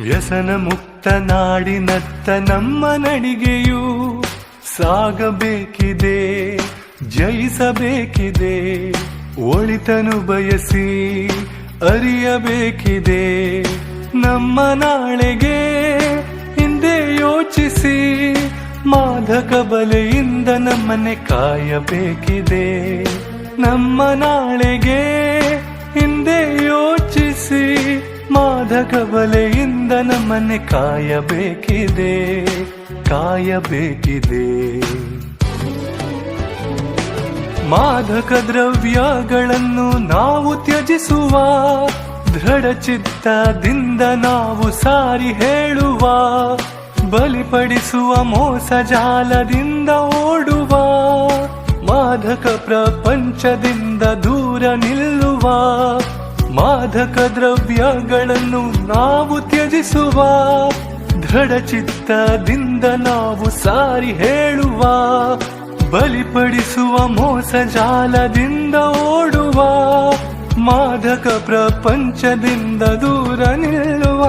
ವ್ಯಸನ ಮುಕ್ತ ನಾಡಿನತ್ತ ನಮ್ಮ ನಡಿಗೆಯು ಸಾಗಬೇಕಿದೆ, ಜಯಿಸಬೇಕಿದೆ. ಒಳಿತನು ಬಯಸಿ ಅರಿಯಬೇಕಿದೆ. ನಮ್ಮ ನಾಳೆಗೆ ಹಿಂದೆ ಯೋಚಿಸಿ ಮಾದಕ ಬಲೆಯಿಂದ ನಮ್ಮನ್ನೇ ಕಾಯಬೇಕಿದೆ. ನಮ್ಮ ನಾಳೆಗೆ ಹಿಂದೆ ಯೋಚಿಸಿ ಮಾದಕ ಬಲೆಯಿಂದ ನಮ್ಮನ್ನೇ ಕಾಯಬೇಕಿದೆ, ಕಾಯಬೇಕಿದೆ. ಮಾದಕ ದ್ರವ್ಯಗಳನ್ನು ನಾವು ತ್ಯಜಿಸುವ, ದೃಢ ಚಿತ್ತದಿಂದ ನಾವು ಸಾರಿ ಹೇಳುವ, ಬಲಿಪಡಿಸುವ ಮೋಸ ಜಾಲದಿಂದ ಓಡುವ, ಮಾದಕ ಪ್ರಪಂಚದಿಂದ ದೂರ ನಿಲ್ಲುವ. ಮಾದಕ ದ್ರವ್ಯಗಳನ್ನು ನಾವು ತ್ಯಜಿಸುವ, ದೃಢ ಚಿತ್ತದಿಂದ ನಾವು ಸಾರಿ ಹೇಳುವ, ಬಲಿಪಡಿಸುವ ಮೋಸ ಜಾಲದಿಂದ ಓಡುವ, ಮಾದಕ ಪ್ರಪಂಚದಿಂದ ದೂರ ನಿಲ್ಲುವ.